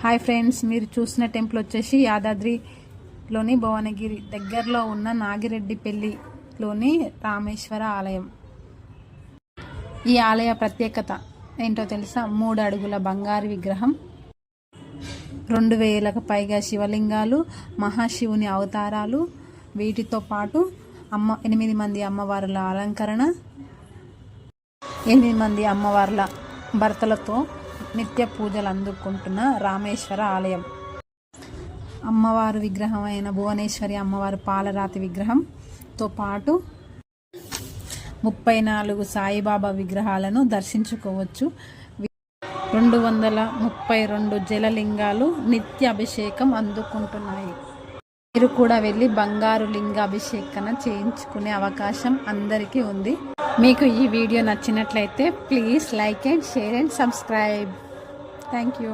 Hi friends, మీరు చూసిన temple వచ్చేసి యాదాద్రిలోని భువనగిరి దగ్గరలో ఉన్న నాగిరెడ్డిపల్లిలోని రామేశ్వర ఆలయం. ఈ ఆలయ ప్రత్యేకత ఏంటో తెలుసా? 3 అడుగుల బంగారు విగ్రహం, 2000కు పైగా శివలింగాలు, మహాశివుని అవతారాలు, వీటితో పాటు 8 మంది అమ్మవార్ల అలంకరణ, 8 మంది అమ్మవార్ల భర్తలతో నిత్య పూజలు అందుకుంటున్న రామేశ్వర ఆలయం. అమ్మవారు విగ్రహం అయిన భువనేశ్వరి అమ్మవారు పాలరాతి విగ్రహంతో పాటు 34 సాయిబాబా విగ్రహాలను దర్శించుకోవచ్చు. 232 జలలింగాలు నిత్య అభిషేకం అందుకుంటున్నాయి. మీరు కూడా వెళ్ళి బంగారు లింగాభిషేకన చేయించుకునే అవకాశం అందరికీ ఉంది. మీకు ఈ వీడియో నచ్చినట్లయితే please like and share and subscribe. Thank you.